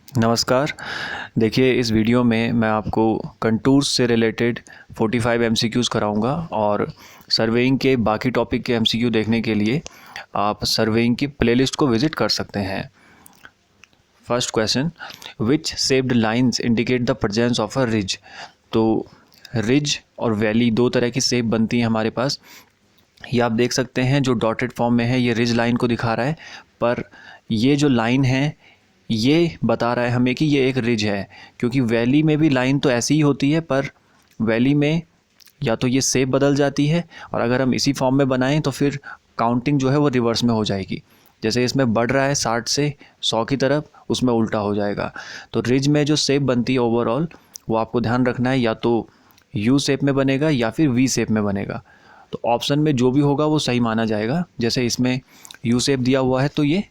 नमस्कार। देखिए, इस वीडियो में मैं आपको कंटूर्स से रिलेटेड 45 एमसीक्यूज़ कराऊंगा और सर्वेइंग के बाकी टॉपिक के एमसीक्यू देखने के लिए आप सर्वेइंग की प्लेलिस्ट को विज़िट कर सकते हैं। First question, which shaped lines indicate the presence of a ridge. तो रिज और वैली दो तरह की शेप बनती हैं हमारे पास। ये आप देख सकते हैं, जो डॉटेड फॉर्म में है ये रिज लाइन को दिखा रहा है, पर ये जो लाइन है ये बता रहा है हमें कि ये एक रिज है, क्योंकि वैली में भी लाइन तो ऐसी ही होती है, पर वैली में या तो ये शेप बदल जाती है और अगर हम इसी फॉर्म में बनाएं तो फिर काउंटिंग जो है वो रिवर्स में हो जाएगी। जैसे इसमें बढ़ रहा है 60 से 100 की तरफ, उसमें उल्टा हो जाएगा। तो रिज में जो शेप बनती है ओवरऑल, वो आपको ध्यान रखना है, या तो यू शेप में बनेगा या फिर वी शेप में बनेगा। तो ऑप्शन में जो भी होगा वो सही माना जाएगा। जैसे इसमें यू शेप दिया हुआ है तो ये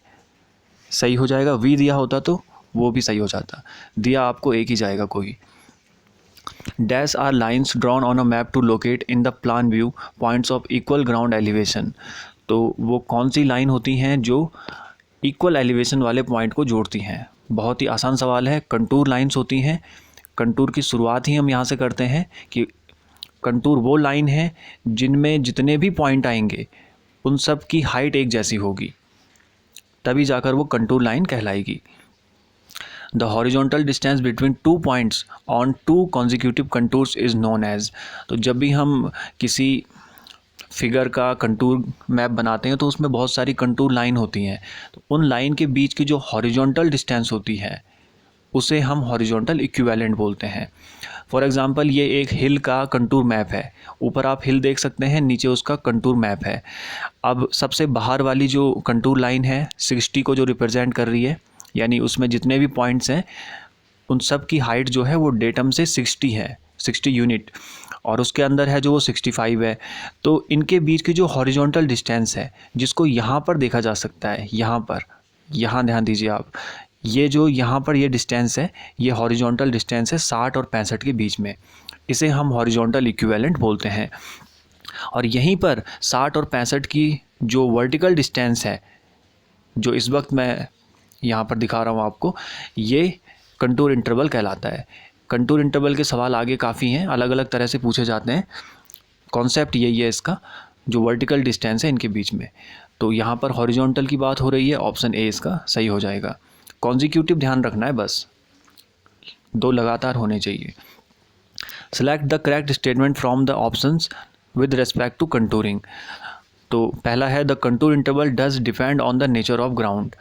सही हो जाएगा, वी दिया होता तो वो भी सही हो जाता। दिया आपको एक ही जाएगा कोई। Dash are lines drawn on a map to locate in the plan view points of equal ground elevation. तो वो कौन सी लाइन होती हैं जो इक्वल एलिवेशन वाले पॉइंट को जोड़ती हैं? बहुत ही आसान सवाल है। कंटूर लाइन्स होती हैं। कंटूर की शुरुआत ही हम यहाँ से करते हैं कि कंटूर वो लाइन है जिनमें जितने भी पॉइंट आएंगे उन सब की हाइट एक जैसी होगी, तभी जाकर वो कंटूर लाइन कहलाएगी। The horizontal distance between 2 points on 2 consecutive contours is known as. तो जब भी हम किसी फिगर का कंटूर मैप बनाते हैं तो उसमें बहुत सारी कंटूर लाइन होती हैं, तो उन लाइन के बीच की जो हॉरिजॉन्टल डिस्टेंस होती है उसे हम हॉरिजॉन्टल इक्विवेलेंट बोलते हैं। फॉर एग्जांपल, ये एक हिल का कंटूर मैप है। ऊपर आप हिल देख सकते हैं, नीचे उसका कंटूर मैप है। अब सबसे बाहर वाली जो कंटूर लाइन है 60 को जो रिप्रेजेंट कर रही है, यानी उसमें जितने भी पॉइंट्स हैं उन सब की हाइट जो है वो डेटम से 60 है, 60 यूनिट, और उसके अंदर है जो वो 65 है। तो इनके बीच की जो हॉरिजॉन्टल डिस्टेंस है, जिसको यहाँ पर देखा जा सकता है, यहाँ पर, यहाँ ध्यान दीजिए आप, ये जो यहाँ पर ये डिस्टेंस है, ये हॉरिजॉन्टल डिस्टेंस है 60 और 65 के बीच में। इसे हम हॉरिजॉन्टल इक्विवेलेंट बोलते हैं। और यहीं पर 60 और 65 की जो वर्टिकल डिस्टेंस है, जो इस वक्त मैं यहाँ पर दिखा रहा हूँ आपको, ये कंटूर इंटरवल कहलाता है। कंटूर इंटरवल के सवाल आगे काफ़ी हैं, अलग अलग तरह से पूछे जाते हैं। कॉन्सेप्ट यही है इसका, जो वर्टिकल डिस्टेंस है इनके बीच में। तो यहाँ पर हॉरिजॉन्टल की बात हो रही है, ऑप्शन ए इसका सही हो जाएगा। कॉन्जिक्यूटिव ध्यान रखना है, बस 2 लगातार होने चाहिए। Select the correct statement from the options with respect to contouring. तो पहला है, the contour interval does depend on the nature of ground.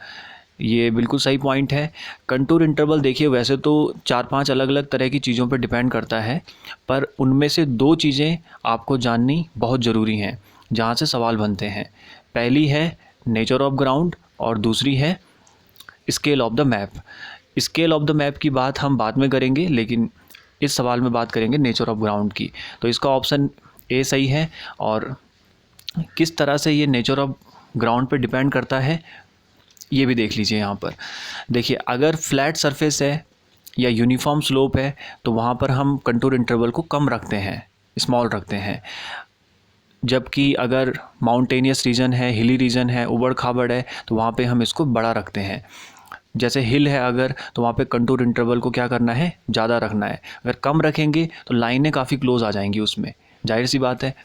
ये बिल्कुल सही पॉइंट है। कंटूर इंटरवल देखिए वैसे तो 4-5 अलग अलग तरह की चीज़ों पर डिपेंड करता है, पर उनमें से 2 चीज़ें आपको जाननी बहुत ज़रूरी हैं जहाँ से सवाल बनते हैं। पहली है नेचर ऑफ ग्राउंड और दूसरी है scale of the map. Scale of the map की बात हम बाद में करेंगे, लेकिन इस सवाल में बात करेंगे नेचर ऑफ ग्राउंड की। तो इसका ऑप्शन ए सही है। और किस तरह से ये नेचर ऑफ ग्राउंड पे डिपेंड करता है ये भी देख लीजिए। यहाँ पर देखिए, अगर फ्लैट सरफेस है या यूनिफॉर्म स्लोप है तो वहाँ पर हम कंटूर इंटरवल को कम रखते हैं, स्मॉल रखते हैं। जबकि अगर माउंटेनियस रीजन है, हिली रीजन है, उबड़ खाबड़ है, तो वहाँ पे हम इसको बड़ा रखते हैं। जैसे हिल है अगर, तो वहाँ पे कंटूर इंटरवल को क्या करना है, ज़्यादा रखना है। अगर कम रखेंगे तो लाइनें काफ़ी क्लोज आ जाएंगी उसमें, जाहिर सी बात है।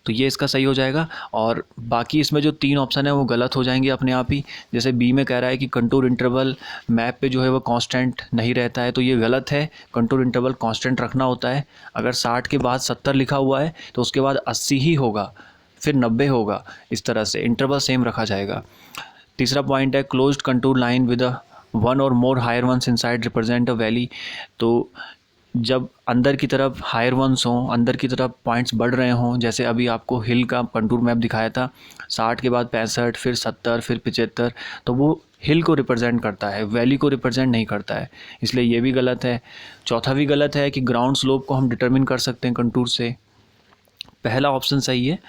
तो ये इसका सही हो जाएगा। और बाकी इसमें जो 3 ऑप्शन है वो गलत हो जाएंगे अपने आप ही। जैसे बी में कह रहा है कि कंटूर इंटरवल मैप पे जो है वो कांस्टेंट नहीं रहता है, तो ये गलत है। कंटूर इंटरवल कांस्टेंट रखना होता है। अगर 60 के बाद 70 लिखा हुआ है तो उसके बाद 80 ही होगा, फिर 90 होगा, इस तरह से इंटरवल सेम रखा जाएगा। तीसरा पॉइंट है, closed contour line with one और more higher ones inside represent a valley. तो जब अंदर की तरफ हायर वंस हों, अंदर की तरफ पॉइंट्स बढ़ रहे हों, जैसे अभी आपको हिल का कंटूर मैप दिखाया था, 60 के बाद 65, फिर 70, फिर 75, तो वो हिल को रिप्रेजेंट करता है, वैली को रिप्रेजेंट नहीं करता है, इसलिए ये भी गलत है। चौथा भी गलत है कि ग्राउंड स्लोप को हम डिटरमिन कर सकते हैं कंटूर से। पहला ऑप्शन सही है,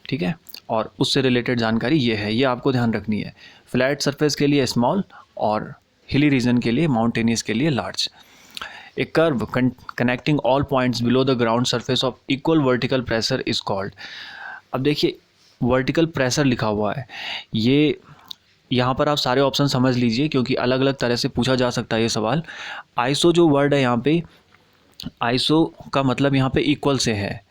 ठीक है, और उससे रिलेटेड जानकारी ये है, ये आपको ध्यान रखनी है। फ्लैट सरफेस के लिए स्मॉल और हिली रीजन के लिए, माउंटेनियस के लिए large. A curve connecting all points below the ground surface of equal vertical pressure is called। अब देखिए, वर्टिकल प्रेशर लिखा हुआ है, यहाँ पर आप सारे ऑप्शन समझ लीजिए क्योंकि अलग अलग तरह से पूछा जा सकता है ये सवाल। आइसो जो वर्ड है यहाँ पे, आइसो का मतलब यहाँ पे इक्वल से है,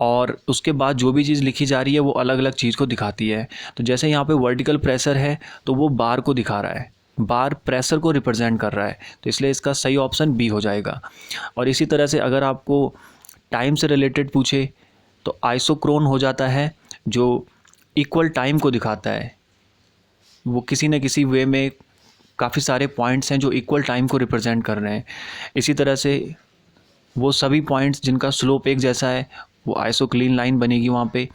और उसके बाद जो भी चीज़ लिखी जा रही है वो अलग अलग चीज़ को दिखाती है। तो जैसे यहाँ पे वर्टिकल प्रेशर है तो वो बार को दिखा रहा है, बार प्रेशर को रिप्रेजेंट कर रहा है, तो इसलिए इसका सही ऑप्शन बी हो जाएगा। और इसी तरह से अगर आपको टाइम से रिलेटेड पूछे तो आइसोक्रोन हो जाता है जो इक्वल टाइम को दिखाता है। वो किसी न किसी वे में काफ़ी सारे पॉइंट्स हैं जो इक्वल टाइम को रिप्रेजेंट कर रहे हैं। इसी तरह से वो सभी पॉइंट्स जिनका स्लोप एक जैसा है वो आइसोक्लीन लाइन बनेगी वहाँ पे,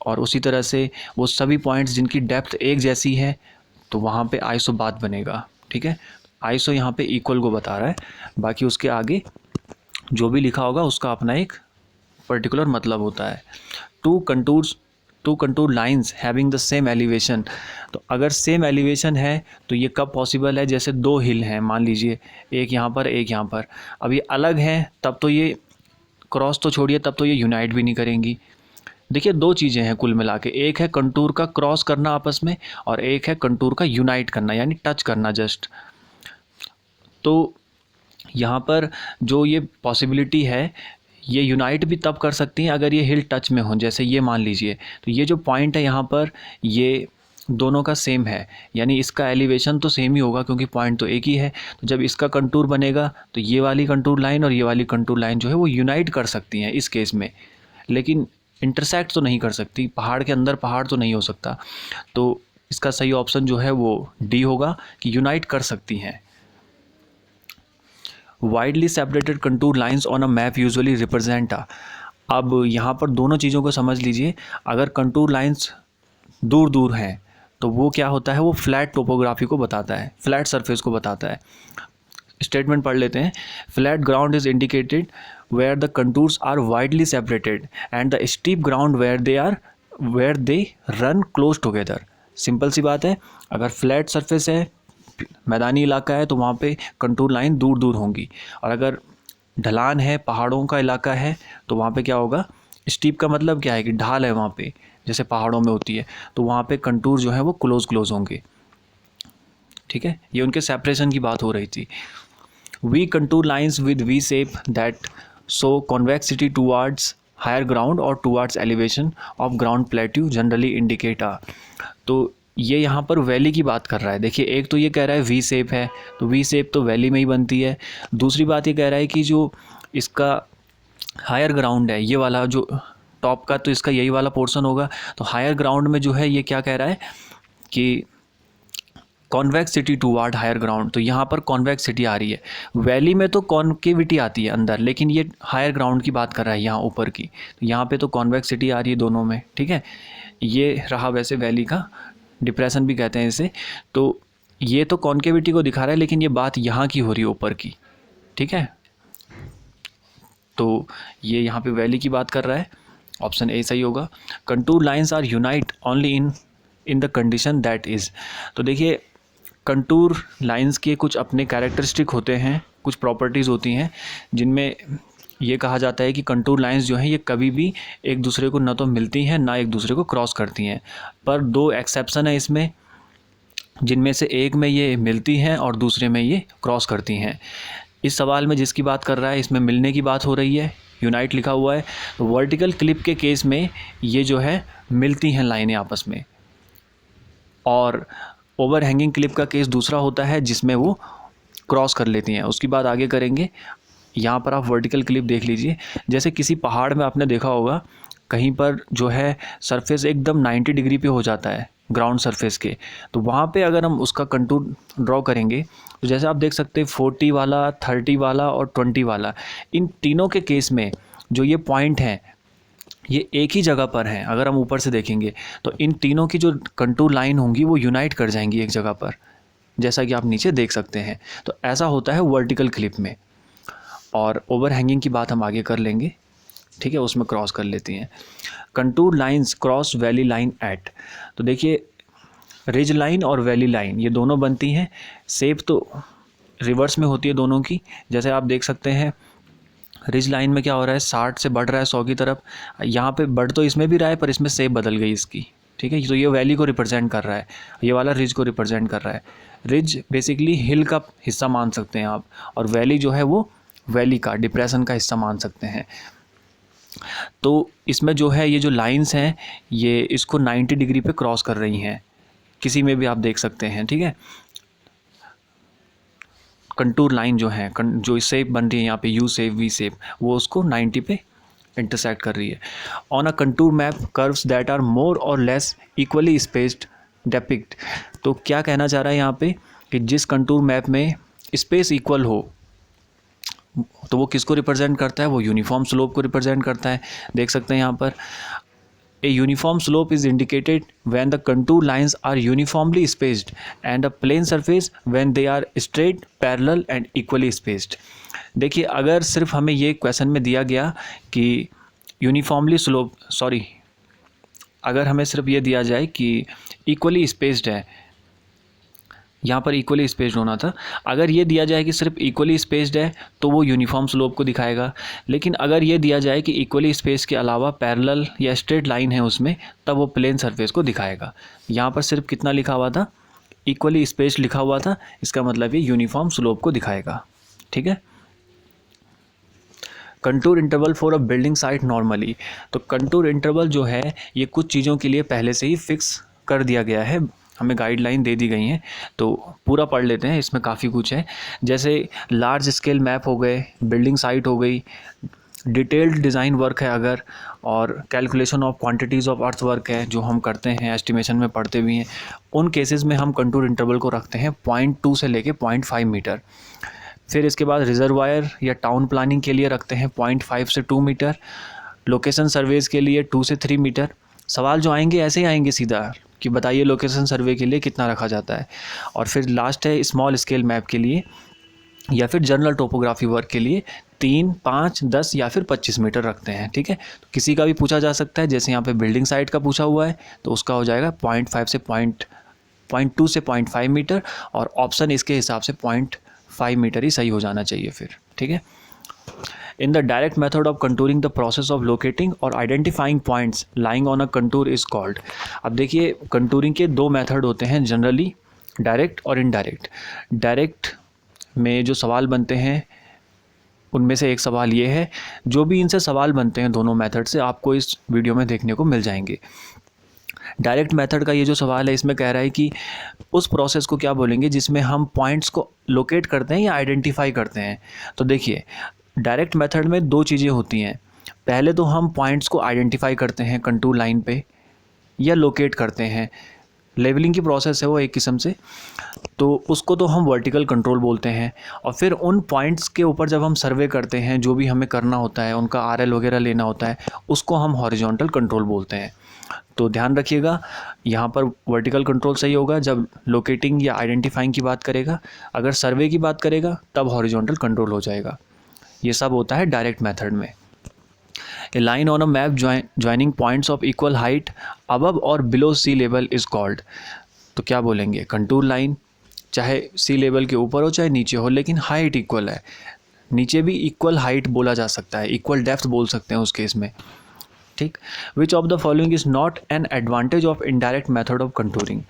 और उसी तरह से वो सभी पॉइंट्स जिनकी डेप्थ एक जैसी है तो वहाँ पे आइसो बात बनेगा। ठीक है, आइसो यहाँ पे इक्वल को बता रहा है, बाकी उसके आगे जो भी लिखा होगा उसका अपना एक पर्टिकुलर मतलब होता है। Two contour lines having the same elevation, तो अगर सेम एलिवेशन है तो ये कब पॉसिबल है, जैसे दो हिल हैं मान लीजिए, एक यहाँ पर एक यहाँ पर, अब ये अलग हैं तब तो ये क्रॉस तो छोड़िए, तब तो ये यूनाइट भी नहीं करेंगी। देखिए दो चीज़ें हैं कुल मिला के, एक है कंटूर का क्रॉस करना आपस में और एक है कंटूर का यूनाइट करना यानी टच करना जस्ट। तो यहाँ पर जो ये पॉसिबिलिटी है ये यूनाइट भी तब कर सकती हैं अगर ये हिल टच में हों, जैसे ये मान लीजिए, तो ये जो पॉइंट है यहाँ पर ये दोनों का सेम है, यानी इसका एलिवेशन तो सेम ही होगा क्योंकि पॉइंट तो एक ही है। तो जब इसका कंटूर बनेगा तो ये वाली कंटूर लाइन और ये वाली कंटूर लाइन जो है वो यूनाइट कर सकती हैं इस केस में, लेकिन इंटरसेक्ट तो नहीं कर सकती, पहाड़ के अंदर पहाड़ तो नहीं हो सकता। तो इसका सही ऑप्शन जो है वो डी होगा कि यूनाइट कर सकती हैं। Widely separated contour lines on a map usually represent a, अब यहाँ पर दोनों चीज़ों को समझ लीजिए। अगर कंटूर लाइंस दूर दूर हैं तो वो क्या होता है, वो फ्लैट टोपोग्राफी को बताता है, फ्लैट सरफेस को बताता है। स्टेटमेंट पढ़ लेते हैं। Flat ground is indicated where the contours are widely separated and the steep ground where they run close together. Simple सी बात है, अगर फ्लैट सरफेस है, मैदानी इलाका है, तो वहाँ पे कंटूर लाइन दूर दूर होंगी, और अगर ढलान है, पहाड़ों का इलाका है, तो वहाँ पे क्या होगा, स्टीप का मतलब क्या है कि ढाल है वहाँ पे, जैसे पहाड़ों में होती है, तो वहाँ पे कंटूर जो है वो क्लोज होंगे। ठीक है, ये उनके सेपरेशन की बात हो रही थी। V contour lines with V shape that show convexity towards higher ground और towards elevation of ground plateau generally indicate आ, तो ये यहाँ पर वैली की बात कर रहा है। देखिए एक तो ये कह रहा है वी शेप है, तो वी शेप तो वैली में ही बनती है। दूसरी बात ये कह रहा है कि जो इसका हायर ग्राउंड है, ये वाला जो टॉप का, तो इसका यही वाला पोर्शन होगा। तो हायर ग्राउंड में जो है ये क्या कह रहा है कि कॉन्वेक्सिटी टूवर्ड हायर ग्राउंड, तो यहाँ पर कॉन्वेक्सिटी आ रही है। वैली में तो कॉन्केविटी आती है अंदर, लेकिन ये हायर ग्राउंड की बात कर रहा है यहाँ ऊपर की, तो यहाँ पे तो कॉन्वेक्सिटी आ रही है दोनों में। ठीक है, ये रहा वैसे वैली का, डिप्रेशन भी कहते हैं इसे। तो ये तो कॉन्केविटी को दिखा रहा है, लेकिन ये बात यहाँ की हो रही है ऊपर की। ठीक है, तो ये यहाँ पे वैली की बात कर रहा है, ऑप्शन ए सही होगा। Contour lines are unite only in the condition that is, तो देखिए कंटूर लाइंस के कुछ अपने कैरेक्टरिस्टिक होते हैं, कुछ प्रॉपर्टीज़ होती हैं जिनमें ये कहा जाता है कि कंटूर लाइंस जो हैं ये कभी भी एक दूसरे को न तो मिलती हैं ना एक दूसरे को क्रॉस करती हैं, पर दो एक्सेप्शन है इसमें, जिनमें से एक में ये मिलती हैं और दूसरे में ये क्रॉस करती हैं। इस सवाल में जिसकी बात कर रहा है इसमें मिलने की बात हो रही है, यूनाइट लिखा हुआ है। तो वर्टिकल क्लिप के केस में ये जो है मिलती हैं लाइनें आपस में, और ओवर हैंगिंग क्लिप का केस दूसरा होता है जिसमें वो क्रॉस कर लेती हैं, उसकी बात आगे करेंगे। यहाँ पर आप वर्टिकल क्लिप देख लीजिए, जैसे किसी पहाड़ में आपने देखा होगा कहीं पर जो है सरफेस एकदम 90 डिग्री पे हो जाता है ग्राउंड सरफेस के, तो वहाँ पे अगर हम उसका कंटूर ड्रॉ करेंगे तो जैसे आप देख सकते हैं 40 वाला, 30 वाला और 20 वाला, इन तीनों के केस में जो ये पॉइंट हैं ये एक ही जगह पर हैं। अगर हम ऊपर से देखेंगे तो इन तीनों की जो कंटूर लाइन होंगी वो यूनाइट कर जाएंगी एक जगह पर, जैसा कि आप नीचे देख सकते हैं। तो ऐसा होता है वर्टिकल क्लिप में, और ओवर हैंगिंग की बात हम आगे कर लेंगे। ठीक है, उसमें क्रॉस कर लेती हैं। Contour lines cross valley line at, तो देखिए रिज लाइन और वैली लाइन ये दोनों बनती हैं, शेप तो रिवर्स में होती है दोनों की। जैसे आप देख सकते हैं रिज लाइन में क्या हो रहा है, 60 से बढ़ रहा है 100 की तरफ, यहाँ पे बढ़ तो इसमें भी रहा है पर इसमें शेप बदल गई इसकी। ठीक है। तो ये वैली को रिप्रेजेंट कर रहा है, ये वाला रिज को रिप्रेजेंट कर रहा है। रिज बेसिकली हिल का हिस्सा मान सकते हैं आप, और वैली जो है वो वैली का, डिप्रेशन का हिस्सा मान सकते हैं। तो इसमें जो है ये जो लाइंस हैं ये इसको 90 डिग्री पे क्रॉस कर रही हैं, किसी में भी आप देख सकते हैं, ठीक है। कंटूर लाइन जो है, जो शेप बन रही है यहाँ पे यू शेप, वी शेप, वो उसको 90 पे इंटरसेक्ट कर रही है। On a contour map curves that are more or less equally spaced depict. तो क्या कहना चाह रहा है यहाँ पे कि जिस कंटूर मैप में स्पेस इक्वल हो, तो वो किसको रिप्रेजेंट करता है, वो यूनिफॉर्म स्लोप को रिप्रेजेंट करता है। देख सकते हैं यहाँ पर A uniform slope is indicated when the contour lines are uniformly spaced and a plane surface when they are straight, parallel and equally spaced। देखिए अगर सिर्फ हमें ये क्वेश्चन में दिया गया कि यूनिफॉर्मली स्लोप, अगर हमें सिर्फ ये दिया जाए कि इक्वली स्पेस्ड है, यहाँ पर इक्वली स्पेस्ड होना था। अगर ये दिया जाए कि सिर्फ इक्वली स्पेस्ड है तो वो यूनिफॉर्म स्लोप को दिखाएगा, लेकिन अगर ये दिया जाए कि इक्वली स्पेस के अलावा पैरेलल या स्ट्रेट लाइन है उसमें, तब वो प्लेन सरफेस को दिखाएगा। यहाँ पर सिर्फ कितना लिखा हुआ था, इक्वली स्पेस्ड लिखा हुआ था, इसका मतलब ये यूनिफॉर्म स्लोप को दिखाएगा, ठीक है। Contour interval for a building site normally. तो कंटूर इंटरवल जो है ये कुछ चीज़ों के लिए पहले से ही फिक्स कर दिया गया है, हमें गाइडलाइन दे दी गई हैं, तो पूरा पढ़ लेते हैं, इसमें काफ़ी कुछ है। जैसे लार्ज स्केल मैप हो गए, बिल्डिंग साइट हो गई, डिटेल्ड डिज़ाइन वर्क है अगर, और calculation of quantities of earth work है जो हम करते हैं, एस्टिमेशन में पढ़ते भी हैं, उन केसेस में हम कंटूर इंटरवल को रखते हैं 0.2 से लेके 0.5 मीटर। फिर इसके बाद रिजर्वायर या टाउन प्लानिंग के लिए रखते हैं 0.5 से 2 मीटर, लोकेशन सर्वेज के लिए 2 से 3 मीटर। सवाल जो आएंगे ऐसे ही आएंगे सीधा कि बताइए लोकेशन सर्वे के लिए कितना रखा जाता है। और फिर लास्ट है स्मॉल स्केल मैप के लिए या फिर जनरल टोपोग्राफी वर्क के लिए 3, 5, 10 या फिर 25 मीटर रखते हैं, ठीक है। तो किसी का भी पूछा जा सकता है, जैसे यहाँ पे बिल्डिंग साइट का पूछा हुआ है तो उसका हो जाएगा 0.5 से 0.2 से 0.5 मीटर, और ऑप्शन इसके हिसाब से 0.5 मीटर ही सही हो जाना चाहिए फिर, ठीक है। In the direct method of contouring, the process of locating or identifying points lying on a contour is called। अब देखिए कंटूरिंग के दो मेथड होते हैं जनरली, डायरेक्ट और इनडायरेक्ट। डायरेक्ट में जो सवाल बनते हैं उनमें से एक सवाल ये है, जो भी इनसे सवाल बनते हैं दोनों मेथड से आपको इस वीडियो में देखने को मिल जाएंगे। डायरेक्ट मेथड का ये जो सवाल है इसमें कह रहा है कि उस प्रोसेस को क्या बोलेंगे जिसमें हम पॉइंट्स को लोकेट करते हैं या आइडेंटिफाई करते हैं। तो देखिए डायरेक्ट मेथड में दो चीज़ें होती हैं, पहले तो हम पॉइंट्स को आइडेंटिफाई करते हैं कंटूर लाइन पे या लोकेट करते हैं, लेवलिंग की प्रोसेस है वो एक किस्म से, तो उसको तो हम वर्टिकल कंट्रोल बोलते हैं। और फिर उन पॉइंट्स के ऊपर जब हम सर्वे करते हैं, जो भी हमें करना होता है, उनका आरएल वगैरह लेना होता है, उसको हम हॉरिजॉन्टल कंट्रोल बोलते हैं। तो ध्यान रखिएगा यहाँ पर वर्टिकल कंट्रोल सही होगा जब लोकेटिंग या आइडेंटिफाइंग की बात करेगा, अगर सर्वे की बात करेगा तब हॉरिजॉन्टल कंट्रोल हो जाएगा। ये सब होता है डायरेक्ट मेथड में। A line on a map joining points of equal height above और below sea level is called. तो क्या बोलेंगे, कंटूर लाइन चाहे सी लेवल के ऊपर हो चाहे नीचे हो, लेकिन हाइट इक्वल है, नीचे भी इक्वल हाइट बोला जा सकता है, इक्वल डेप्थ बोल सकते हैं उस केस में, ठीक। विच of the following is not an advantage of indirect method of contouring.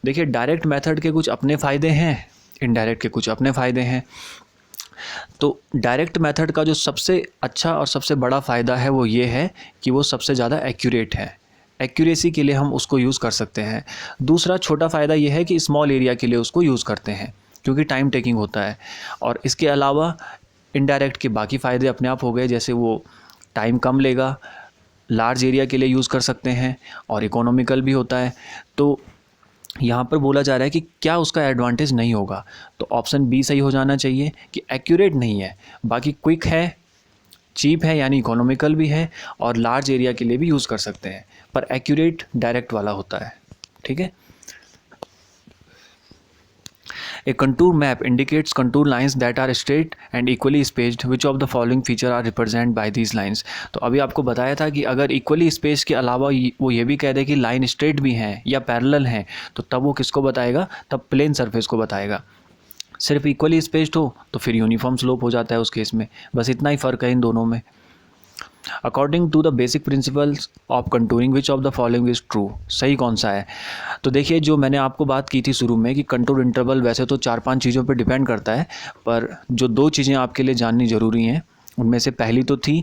देखिए डायरेक्ट मेथड के कुछ अपने फ़ायदे हैं, इनडायरेक्ट के कुछ अपने फ़ायदे हैं। तो डायरेक्ट मेथड का जो सबसे अच्छा और सबसे बड़ा फ़ायदा है वो ये है कि वो सबसे ज़्यादा एक्यूरेट है, एक्यूरेसी के लिए हम उसको यूज़ कर सकते हैं। दूसरा छोटा फ़ायदा ये है कि स्मॉल एरिया के लिए उसको यूज़ करते हैं क्योंकि टाइम टेकिंग होता है। और इसके अलावा इनडायरेक्ट के बाकी फ़ायदे अपने आप हो गए, जैसे वो टाइम कम लेगा, लार्ज एरिया के लिए यूज़ कर सकते हैं और इकोनॉमिकल भी होता है। तो यहाँ पर बोला जा रहा है कि क्या उसका एडवांटेज नहीं होगा, तो ऑप्शन बी सही हो जाना चाहिए कि एक्यूरेट नहीं है, बाकी क्विक है, चीप है यानी इकोनॉमिकल भी है और लार्ज एरिया के लिए भी यूज़ कर सकते हैं, पर एक्यूरेट डायरेक्ट वाला होता है, ठीक है। A contour map indicates contour lines that are straight and equally spaced. Which of the following feature are represented by these lines? तो अभी आपको बताया था कि अगर इक्वली स्पेस के अलावा वो ये भी कह दे कि लाइन स्ट्रेट भी हैं या पैरेलल हैं, तो तब वो किसको बताएगा, तब प्लेन सरफेस को बताएगा। सिर्फ इक्वली स्पेस्ड हो तो फिर यूनिफॉर्म स्लोप हो जाता है उस केस में, बस इतना ही फ़र्क है इन दोनों में। According to the basic principles of contouring which of the following is true, सही कौन सा है। तो देखिए जो मैंने आपको बात की थी शुरू में कि कंटूर इंटरवल वैसे तो 4-5 चीज़ों पर डिपेंड करता है, पर जो 2 चीज़ें आपके लिए जाननी ज़रूरी हैं उनमें से पहली तो थी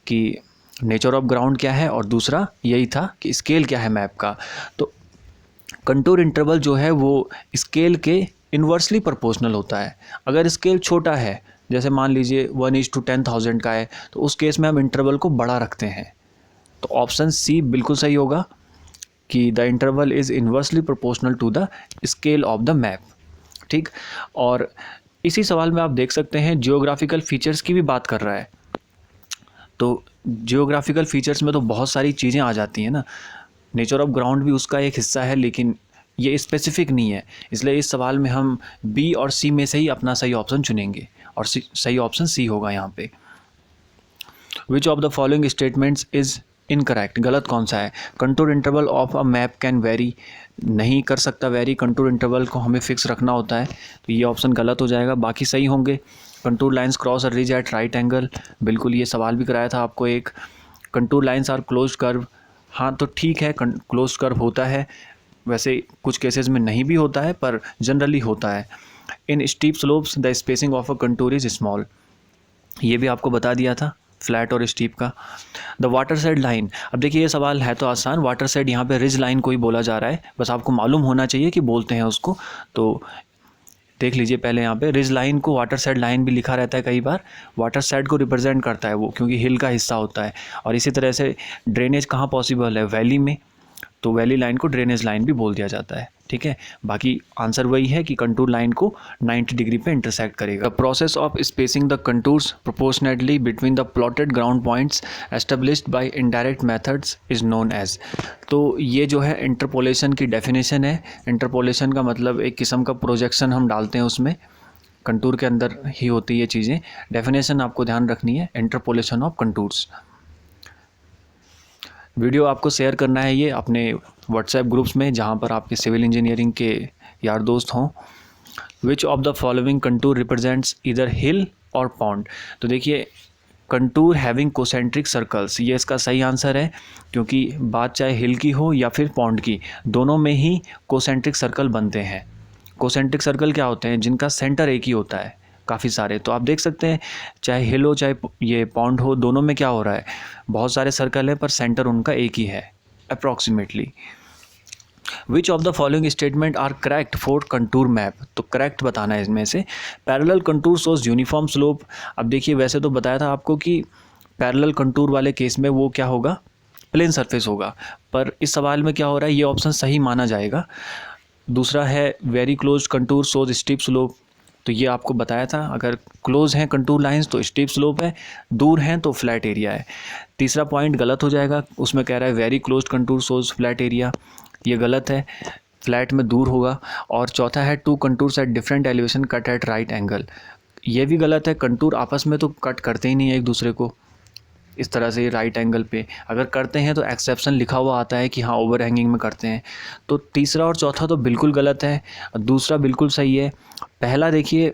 कि नेचर ऑफ ग्राउंड क्या है और दूसरा यही था कि स्केल क्या है मैप का। तो कंटूर इंटरवल जो है वो स्केल के इन्वर्सली प्रोपोर्शनल होता है। अगर स्केल छोटा है, जैसे मान लीजिए 1:10,000 का है, तो उस केस में हम इंटरवल को बड़ा रखते हैं। तो ऑप्शन सी बिल्कुल सही होगा कि the interval is inversely proportional to the scale of the map. ठीक, और इसी सवाल में आप देख सकते हैं जियोग्राफिकल फीचर्स की भी बात कर रहा है। तो जियोग्राफिकल फीचर्स में तो बहुत सारी चीज़ें आ जाती हैं ना, नेचर ऑफ ग्राउंड भी उसका एक हिस्सा है, लेकिन ये स्पेसिफिक नहीं है। इसलिए इस सवाल में हम बी और सी में से ही अपना सही ऑप्शन चुनेंगे और सही ऑप्शन सी होगा यहाँ पे। विच of the following statements is incorrect, गलत कौन सा है। Contour interval of a map can very, नहीं कर सकता वेरी, कंटूर इंटरवल को हमें फिक्स रखना होता है, तो ये ऑप्शन गलत हो जाएगा, बाकी सही होंगे। Contour lines cross a ridge at right angle, बिल्कुल ये सवाल भी कराया था आपको एक। Contour lines are close curve, हाँ तो ठीक है क्लोज कर्व होता है, वैसे कुछ केसेस में नहीं भी होता है पर जनरली होता है। In steep slopes the spacing of a contour is small, ये भी आपको बता दिया था फ्लैट और स्टीप का। द वाटर साइड लाइन, अब देखिए ये सवाल है तो आसान, वाटर साइड यहाँ पे रिज लाइन को ही बोला जा रहा है, बस आपको मालूम होना चाहिए कि बोलते हैं उसको। तो देख लीजिए पहले यहाँ पे रिज लाइन को वाटर साइड लाइन भी लिखा रहता है कई बार, वाटर साइड को रिप्रेजेंट करता है वो, क्योंकि हिल का हिस्सा होता है। और इसी तरह से ड्रेनेज कहाँ पॉसिबल है, वैली में, तो वैली लाइन को ड्रेनेज लाइन भी बोल दिया जाता है। ठीक है, बाकी आंसर वही है कि कंटूर लाइन को 90 डिग्री पे इंटरसेक्ट करेगा। The process of spacing the contours proportionately between the plotted ground points established by indirect methods is known as, तो ये जो है इंटरपोलेशन की डेफिनेशन है। इंटरपोलेशन का मतलब एक किस्म का प्रोजेक्शन हम डालते हैं उसमें, कंटूर के अंदर ही होती है ये चीज़ें। डेफिनेशन आपको ध्यान रखनी है, इंटरपोलेशन ऑफ कंटूर्स। वीडियो आपको शेयर करना है ये अपने व्हाट्सएप ग्रुप्स में जहाँ पर आपके सिविल इंजीनियरिंग के यार दोस्त हों। विच of the following contour represents इधर हिल और पॉन्ड, तो देखिए कंटूर हैविंग कोसेंट्रिक सर्कल्स, ये इसका सही आंसर है, क्योंकि बात चाहे हिल की हो या फिर पॉन्ड की, दोनों में ही कोसेंट्रिक सर्कल बनते हैं। कोसेंट्रिक सर्कल क्या होते हैं, जिनका सेंटर एक ही होता है, काफ़ी सारे। तो आप देख सकते हैं चाहे हिल हो चाहे ये पॉन्ड हो, दोनों में क्या हो रहा है, बहुत सारे सर्कल हैं पर सेंटर उनका एक ही है approximately. Which of the following statement are correct for contour map, तो करेक्ट बताना है इसमें से। Parallel contour shows uniform slope, अब देखिए वैसे तो बताया था आपको कि पैरेलल कंटूर वाले केस में वो क्या होगा, प्लेन सरफेस होगा, पर इस सवाल में क्या हो रहा है, ये ऑप्शन सही माना जाएगा। दूसरा है very close contour shows steep slope, तो ये आपको बताया था, अगर क्लोज हैं कंटूर लाइंस तो स्टीप स्लोप है, दूर हैं तो फ्लैट एरिया है। तीसरा पॉइंट गलत हो जाएगा, उसमें कह रहा है very close contour shows flat area, ये गलत है, फ्लैट में दूर होगा। और चौथा है two contours at different elevation cut at right angle, ये भी गलत है, कंटूर आपस में तो कट करते ही नहीं है एक दूसरे को इस तरह से राइट एंगल पे, अगर करते हैं तो एक्सेप्शन लिखा हुआ आता है कि हाँ ओवर हैंगिंग में करते हैं। तो तीसरा और चौथा तो बिल्कुल गलत है, दूसरा बिल्कुल सही है। पहला देखिए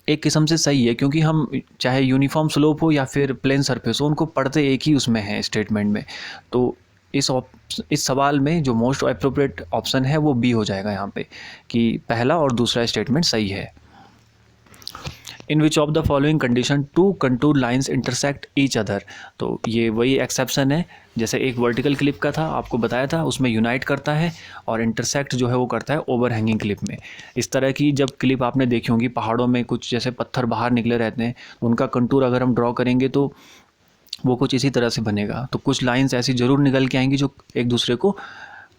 एक किस्म से सही है, क्योंकि हम चाहे यूनिफॉर्म स्लोप हो या फिर प्लेन सरफेस हो, उनको पढ़ते एक ही उसमें है स्टेटमेंट में। तो इस सवाल में जो मोस्ट अप्रोप्रिएट ऑप्शन है वो बी हो जाएगा यहाँ पे, कि पहला और दूसरा स्टेटमेंट सही है। In which of the following condition two contour lines intersect each other, तो ये वही एक्सेप्शन है जैसे एक वर्टिकल क्लिप का था, आपको बताया था, उसमें यूनाइट करता है और इंटरसेक्ट जो है वो करता है ओवर हैंगिंग क्लिप में। इस तरह की जब क्लिप आपने देखी होंगी पहाड़ों में, कुछ जैसे पत्थर बाहर निकले रहते हैं, उनका कंटूर अगर हम ड्रॉ करेंगे तो वो कुछ इसी तरह से बनेगा। तो कुछ लाइंस ऐसी ज़रूर निकल के आएंगी जो एक दूसरे को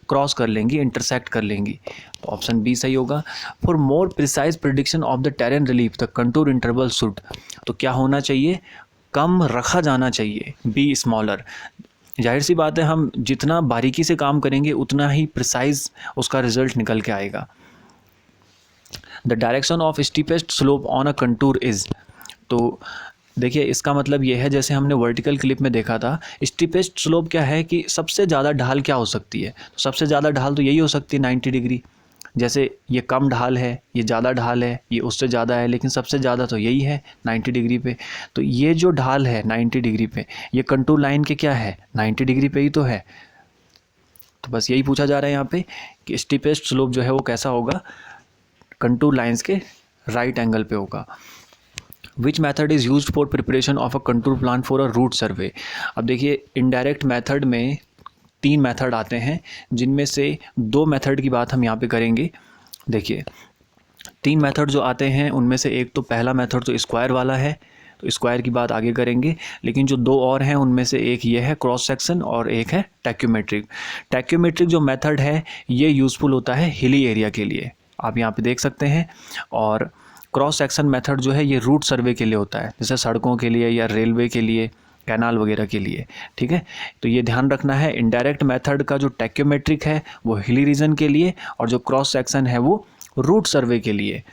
क्रॉस कर लेंगी, इंटरसेक्ट कर लेंगी, तो ऑप्शन बी सही होगा। For more precise prediction of the terrain relief the contour interval should, तो क्या होना चाहिए, कम रखा जाना चाहिए, बी स्मॉलर। जाहिर सी बात है, हम जितना बारीकी से काम करेंगे उतना ही प्रिसाइज उसका रिजल्ट निकल के आएगा। The direction of steepest slope on a contour is, तो देखिए इसका मतलब ये है, जैसे हमने वर्टिकल क्लिप में देखा था, स्टीपेस्ट स्लोप क्या है कि सबसे ज़्यादा ढाल क्या हो सकती है, तो सबसे ज़्यादा ढाल तो यही हो सकती है 90 डिग्री, जैसे ये कम ढाल है, ये ज़्यादा ढाल है, ये उससे ज़्यादा है, लेकिन सबसे ज़्यादा तो यही है 90 डिग्री पे। तो ये जो ढाल है 90 डिग्री पे, ये कंटूर लाइन के क्या है, 90 डिग्री पे ही तो है। तो बस यही पूछा जा रहा है यहाँ पे कि स्टीपेस्ट स्लोप जो है वो कैसा होगा, कंटूर लाइंस के राइट एंगल पे होगा। Which method is use for preparation of a contour plan for a route survey. अब देखिए इनडायरेक्ट मेथड में 3 मेथड आते हैं, जिनमें से 2 मेथड की बात हम यहाँ पे करेंगे। देखिए 3 मेथड जो आते हैं उनमें से एक तो पहला मेथड जो स्क्वायर वाला है, तो स्क्वायर की बात आगे करेंगे, लेकिन जो 2 और हैं उनमें से एक ये है क्रॉस सेक्शन और एक है टैक्योमेट्रिक। टैक्योमेट्रिक जो मेथड है ये यूज़फुल होता है हिली एरिया के लिए, आप यहाँ पे देख सकते हैं। और क्रॉस सेक्शन मेथड जो है ये रूट सर्वे के लिए होता है, जैसे सड़कों के लिए या रेलवे के लिए, कैनाल वगैरह के लिए, ठीक है। तो ये ध्यान रखना है, इनडायरेक्ट मेथड का जो टैक्योमेट्रिक है वो हिली रीजन के लिए, और जो क्रॉस सेक्शन है वो रूट सर्वे के लिए।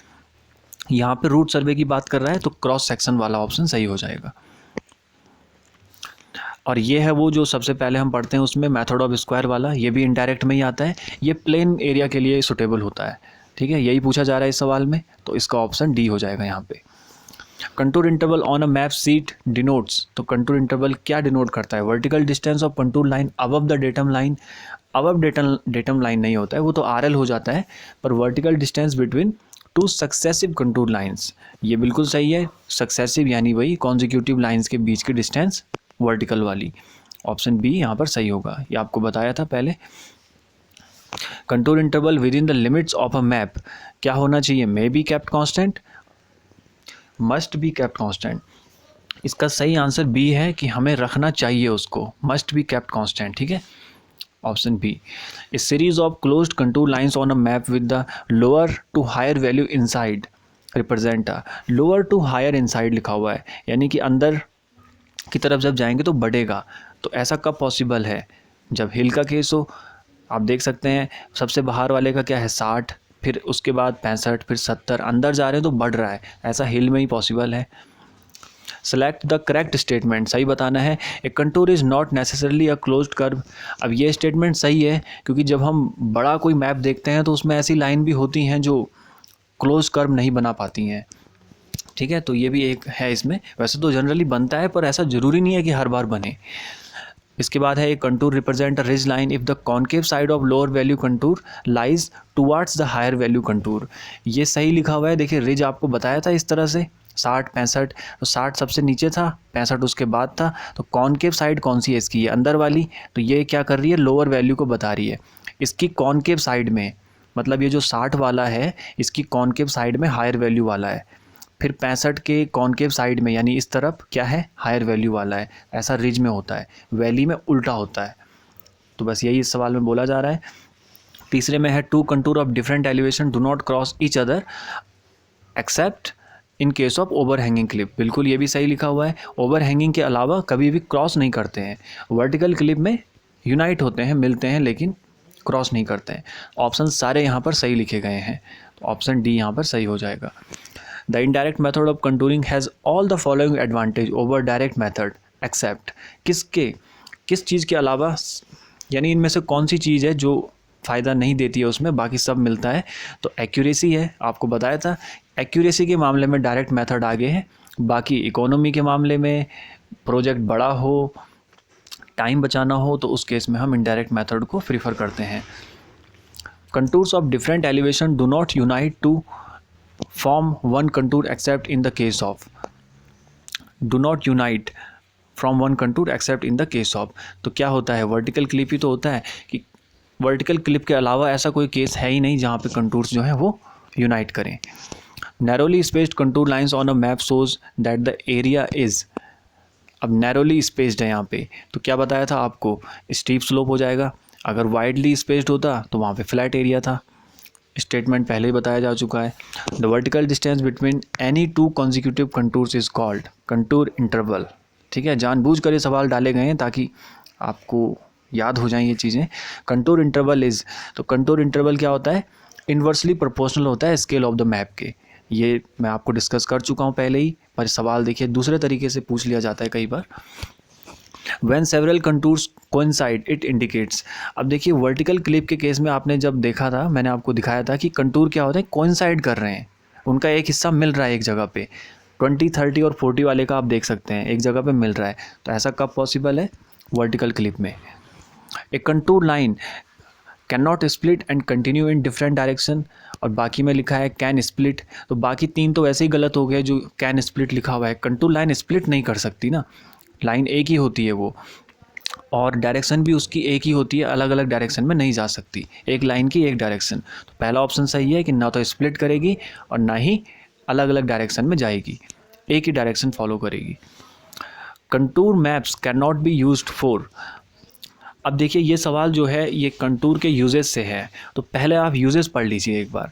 यहाँ पे रूट सर्वे की बात कर रहा है तो क्रॉस सेक्शन वाला ऑप्शन सही हो जाएगा। और ये है वो जो सबसे पहले हम पढ़ते हैं उसमें मेथड ऑफ स्क्वायर वाला, ये भी इनडायरेक्ट में ही आता है, ये प्लेन एरिया के लिए सुटेबल होता है, ठीक है। यही पूछा जा रहा है इस सवाल में, तो इसका ऑप्शन डी हो जाएगा यहाँ पे। Contour interval on a map seat denotes, तो कंटूर इंटरवल क्या डिनोट करता है, vertical distance of contour line above the datum line. Above datum line नहीं होता है, वो तो आरएल हो जाता है, पर vertical distance between 2 successive contour lines, ये बिल्कुल सही है। सक्सेसिव यानी वही कॉन्जिक्यूटिव लाइंस के बीच की डिस्टेंस वर्टिकल वाली, ऑप्शन बी यहाँ पर सही होगा, ये आपको बताया था पहले। Contour interval with in the limits of a map क्या होना चाहिए, may be kept constant, must be kept constant. इसका सही आंसर बी है कि हमें रखना चाहिए उसको, मस्ट बी केप्ट कांस्टेंट, ठीक है, option B. A series of closed contour lines on a map with the lower to higher value inside represent a, lower to higher inside लिखा हुआ है, यानी कि अंदर की तरफ जब जाएंगे तो बढ़ेगा। तो ऐसा कब पॉसिबल है, जब हिल का केस हो। आप देख सकते हैं सबसे बाहर वाले का क्या है 60, फिर उसके बाद 65, फिर 70, अंदर जा रहे हैं तो बढ़ रहा है, ऐसा हिल में ही पॉसिबल है। सेलेक्ट द करेक्ट स्टेटमेंट, सही बताना है। A contour is not necessarily a closed curve. अब ये स्टेटमेंट सही है, क्योंकि जब हम बड़ा कोई मैप देखते हैं तो उसमें ऐसी लाइन भी होती हैं जो क्लोज कर्व नहीं बना पाती हैं, ठीक है। तो ये भी एक है इसमें, वैसे तो जनरली बनता है पर ऐसा ज़रूरी नहीं है कि हर बार बने। इसके बाद है, a contour represent a ridge line if the concave side of lower value contour lies towards the higher value contour. ये सही लिखा हुआ है, देखिए रिज आपको बताया था इस तरह से 60 65, तो 60 सबसे नीचे था, 65 उसके बाद था, तो कॉन्केव साइड कौन सी है इसकी, ये अंदर वाली, तो ये क्या कर रही है, लोअर वैल्यू को बता रही है। इसकी कॉन्केव साइड में, मतलब ये जो 60 वाला है इसकी कॉन्केव साइड में हायर वैल्यू वाला है, फिर 65 के कॉन्केव साइड में यानी इस तरफ क्या है, हायर वैल्यू वाला है। ऐसा रिज में होता है, वैली में उल्टा होता है। तो बस यही इस सवाल में बोला जा रहा है। तीसरे में है, two contour of different elevation do not cross each other except in case of overhanging clip. बिल्कुल ये भी सही लिखा हुआ है, ओवर हैंगिंग के अलावा कभी भी क्रॉस नहीं करते हैं। वर्टिकल क्लिप में यूनाइट होते हैं, मिलते हैं, लेकिन क्रॉस नहीं करते हैं। ऑप्शन सारे यहाँ पर सही लिखे गए हैं, तो ऑप्शन डी यहाँ पर सही हो जाएगा। The indirect method of contouring has all the following advantage over direct method except, किस चीज़ के अलावा, यानी इनमें से कौन सी चीज़ है जो फ़ायदा नहीं देती है उसमें, बाकी सब मिलता है। तो एक्यूरेसी है, आपको बताया था एक्यूरेसी के मामले में डायरेक्ट मेथड आगे है, बाकी इकोनॉमी के मामले में, प्रोजेक्ट बड़ा हो, टाइम बचाना हो, तो उस केस में हम इनडायरेक्ट मेथड को प्रीफर करते हैं। Contours of different elevation do not unite to form one contour except in the case of, do not unite from one contour except in the case of. तो क्या होता है, vertical clip ही तो होता है, कि वर्टिकल क्लिप के अलावा ऐसा कोई केस है ही नहीं जहाँ पे कंटूर्स जो हैं वो यूनाइट करें। Narrowly spaced contour lines on a map shows that the area is, अब नैरोली स्पेस्ड है यहाँ पे, तो क्या बताया था आपको, स्टीप स्लोप हो जाएगा। अगर वाइडली स्पेस्ड होता तो वहाँ पे फ्लैट एरिया था, स्टेटमेंट पहले ही बताया जा चुका है। The vertical distance between any two consecutive contours is called contour interval, ठीक है। जानबूझकर ये सवाल डाले गए हैं ताकि आपको याद हो जाएं ये चीज़ें। कंटूर इंटरवल इज़, तो कंटूर इंटरवल क्या होता है, इन्वर्सली प्रोपोर्शनल होता है स्केल ऑफ द मैप के। ये मैं आपको डिस्कस कर चुका हूँ पहले ही, पर सवाल देखिए दूसरे तरीके से पूछ लिया जाता है कई बार। When several contours coincide it indicates. अब देखिए वर्टिकल क्लिप के केस में आपने जब देखा था, मैंने आपको दिखाया था कि कंटूर क्या होता है, कोइंसाइड कर रहे हैं, उनका एक हिस्सा मिल रहा है एक जगह पे। 20, 30 और 40 वाले का आप देख सकते हैं एक जगह पे मिल रहा है। तो ऐसा कब पॉसिबल है, वर्टिकल क्लिप में। A contour line can not split and continue in different direction, और बाकी में लिखा है कैन स्प्लिट, तो बाकी 3 तो वैसे ही गलत हो गए जो कैन स्प्लिट लिखा हुआ है। कंटूर लाइन स्प्लिट नहीं कर सकती ना, लाइन एक ही होती है वो, और डायरेक्शन भी उसकी एक ही होती है, अलग अलग डायरेक्शन में नहीं जा सकती, एक लाइन की एक डायरेक्शन। तो पहला ऑप्शन सही है कि ना तो स्प्लिट करेगी और ना ही अलग अलग डायरेक्शन में जाएगी, एक ही डायरेक्शन फॉलो करेगी। Contour maps can not be used for. अब देखिए ये सवाल जो है ये कंटूर के यूजेस से है, तो पहले आप यूजेस पढ़ लीजिए एक बार।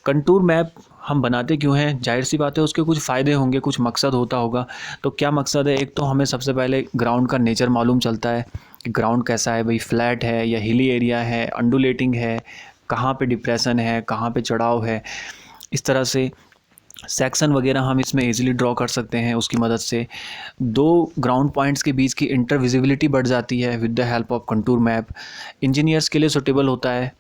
कंटूर मैप हम बनाते क्यों हैं, जाहिर सी बात है उसके कुछ फ़ायदे होंगे, कुछ मकसद होता होगा। तो क्या मकसद है, एक तो हमें सबसे पहले ग्राउंड का नेचर मालूम चलता है कि ग्राउंड कैसा है भाई, फ्लैट है या हिली एरिया है, अंडुलेटिंग है, कहाँ पे डिप्रेशन है, कहाँ पे चढ़ाव है, इस तरह से सेक्शन वगैरह हम इसमें इजीली ड्रॉ कर सकते हैं उसकी मदद से। 2 ग्राउंड पॉइंट्स के बीच की इंटरविजिबिलिटी बढ़ जाती है with the help of contour map. Engineers के लिए सूटेबल होता है,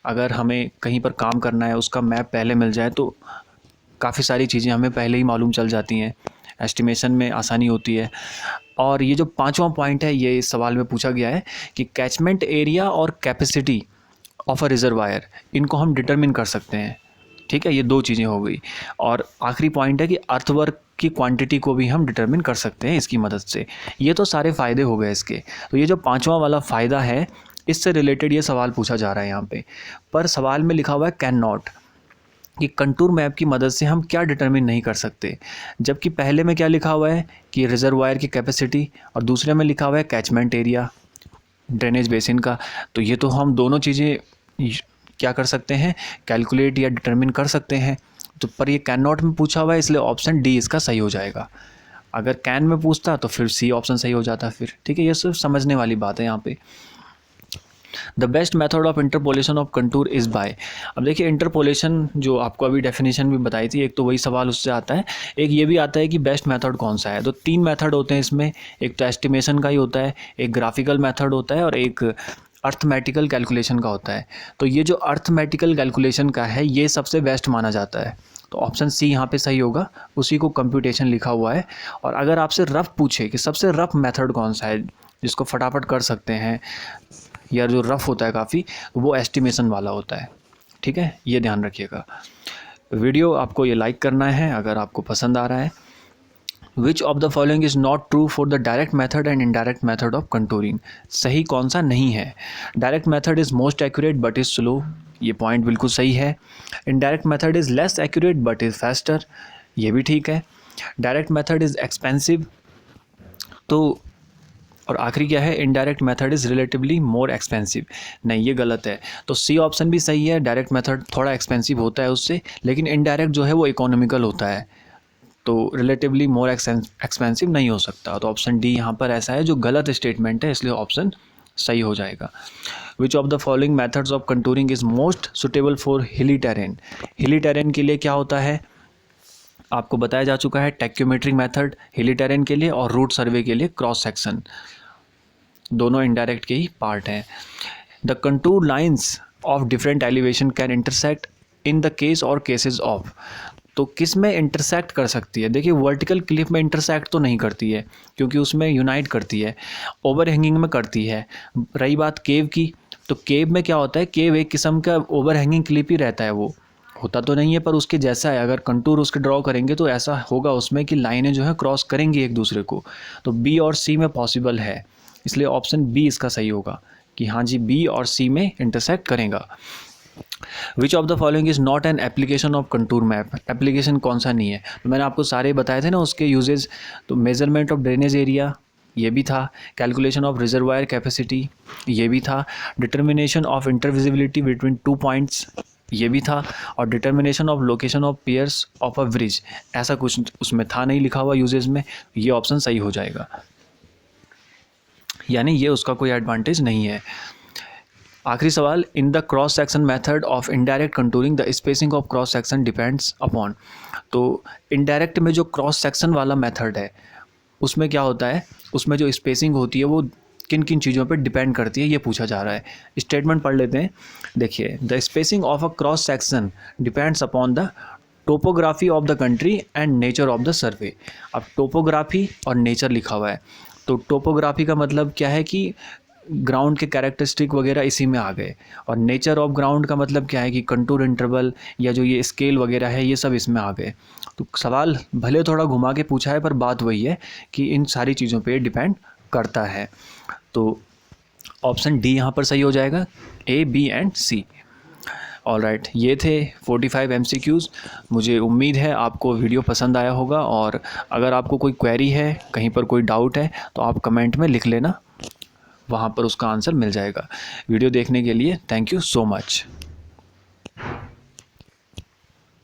अगर हमें कहीं पर काम करना है उसका मैप पहले मिल जाए तो काफ़ी सारी चीज़ें हमें पहले ही मालूम चल जाती हैं, एस्टिमेशन में आसानी होती है। और ये जो 5वां पॉइंट है ये इस सवाल में पूछा गया है कि कैचमेंट एरिया और कैपेसिटी ऑफ अ रिजर्वायर, इनको हम डिटरमिन कर सकते हैं। ठीक है, ये 2 चीज़ें हो गई। और आखिरी पॉइंट है कि अर्थवर्क की क्वांटिटी को भी हम डिटरमिन कर सकते हैं इसकी मदद से। ये तो सारे फ़ायदे हो गए इसके। तो ये जो 5वां वाला फ़ायदा है इससे रिलेटेड ये सवाल पूछा जा रहा है यहाँ पे। पर सवाल में लिखा हुआ है कैन नॉट, कि कंटूर मैप की मदद से हम क्या डिटरमिन नहीं कर सकते, जबकि पहले में क्या लिखा हुआ है कि रिजर्वायर की कैपेसिटी, और दूसरे में लिखा हुआ है कैचमेंट एरिया ड्रेनेज बेसिन का। तो ये तो हम दोनों चीज़ें क्या कर सकते हैं, कैलकुलेट या डिटरमिन कर सकते हैं। तो पर ये कैन नॉट में पूछा हुआ है इसलिए ऑप्शन डी इसका सही हो जाएगा। अगर कैन में पूछता तो फिर सी ऑप्शन सही हो जाता फिर। ठीक है, ये सिर्फ समझने वाली बात है यहाँ पे। The best method of interpolation of contour is by. अब देखिए इंटरपोलेशन जो आपको अभी डेफिनेशन भी बताई थी, एक तो वही सवाल उससे आता है, एक ये भी आता है कि बेस्ट मेथड कौन सा है। तो 3 मेथड होते हैं इसमें, एक तो एस्टिमेशन का ही होता है, एक ग्राफिकल मेथड होता है और एक अर्थमेटिकल कैलकुलेशन का होता है। तो ये जो अर्थमेटिकल कैलकुलेशन का है ये सबसे बेस्ट माना जाता है, तो ऑप्शन सी यहाँ पे सही होगा, उसी को कंप्यूटेशन लिखा हुआ है। और अगर आपसे रफ पूछे कि सबसे रफ मेथड कौन सा है जिसको फटाफट कर सकते हैं या जो रफ होता है काफ़ी, वो एस्टिमेशन वाला होता है। ठीक है, ये ध्यान रखिएगा। वीडियो आपको ये लाइक करना है अगर आपको पसंद आ रहा है। विच of the following is not true for the direct method and indirect method of contouring. सही कौन सा नहीं है। Direct method is most accurate but is slow, ये पॉइंट बिल्कुल सही है। Indirect method is less accurate but is faster, ये भी ठीक है। डायरेक्ट मेथड इज़ एक्सपेंसिव, तो और आखिरी क्या है, indirect method is relatively more expensive, नहीं ये गलत है। तो सी ऑप्शन भी सही है, डायरेक्ट मेथड थोड़ा एक्सपेंसिव होता है उससे, लेकिन इनडायरेक्ट जो है वो इकोनॉमिकल होता है, तो रिलेटिवली मोर एक्सपेंसिव नहीं हो सकता। तो ऑप्शन डी यहाँ पर ऐसा है जो गलत स्टेटमेंट है, इसलिए ऑप्शन सही हो जाएगा। विच of the following methods of contouring is most suitable for हिली टेरेन। हिली टेरेन के लिए क्या होता है आपको बताया जा चुका है, टैक्योमेट्रिक मेथड हिली टेरेन के लिए और रूट सर्वे के लिए क्रॉस सेक्शन, दोनों इनडायरेक्ट के ही पार्ट हैं। The contour lines of different elevation can intersect in the case और केसेस ऑफ। तो किस में इंटरसेक्ट कर सकती है, देखिए वर्टिकल क्लिफ में इंटरसेक्ट तो नहीं करती है क्योंकि उसमें यूनाइट करती है, ओवर हैंगिंग में करती है। रही बात केव की, तो केव में क्या होता है, केव एक किस्म का ओवर हैंगिंग क्लिप ही रहता है, वो होता तो नहीं है पर उसके जैसा है। अगर कंटूर उसके ड्रॉ करेंगे तो ऐसा होगा उसमें कि लाइनें जो है क्रॉस करेंगी एक दूसरे को। तो बी और सी में पॉसिबल है, इसलिए ऑप्शन बी इसका सही होगा कि हाँ जी बी और सी में इंटरसेक्ट करेगा। विच of the following is not an application of contour map. Application कौन सा नहीं है, तो मैंने आपको सारे बताए थे ना उसके यूजेज। तो मेजरमेंट ऑफ ड्रेनेज एरिया ये भी था, कैलकुलेशन ऑफ रिजर्वायर कैपेसिटी ये भी था, determination of intervisibility between 2 points ये भी था, और determination of location of piers of a bridge ऐसा कुछ उसमें था नहीं लिखा हुआ यूजेज में, ये ऑप्शन सही हो जाएगा, यानी ये उसका कोई एडवांटेज नहीं है। आखिरी सवाल, in the cross section method of indirect contouring the spacing of cross section depends upon. तो इनडायरेक्ट में जो क्रॉस सेक्शन वाला मेथड है उसमें क्या होता है, उसमें जो स्पेसिंग होती है वो किन किन चीज़ों पे डिपेंड करती है, ये पूछा जा रहा है। स्टेटमेंट पढ़ लेते हैं। देखिए, the spacing of a cross section depends upon the topography of the country and nature of the survey. अब टोपोग्राफी और नेचर लिखा हुआ है, तो टोपोग्राफी का मतलब क्या है कि ग्राउंड के कैरेक्टरिस्टिक वगैरह इसी में आ गए, और नेचर ऑफ ग्राउंड का मतलब क्या है कि कंटूर इंटरवल या जो ये स्केल वगैरह है ये सब इसमें आ गए। तो सवाल भले थोड़ा घुमा के पूछा है, पर बात वही है कि इन सारी चीज़ों पे डिपेंड करता है। तो ऑप्शन डी यहाँ पर सही हो जाएगा, ए, बी एंड सी। ऑलराइट, ये थे 45 MCQs। मुझे उम्मीद है आपको वीडियो पसंद आया होगा, और अगर आपको कोई क्वेरी है, कहीं पर कोई डाउट है, तो आप कमेंट में लिख लेना, वहाँ पर उसका आंसर मिल जाएगा। वीडियो देखने के लिए थैंक यू सो मच।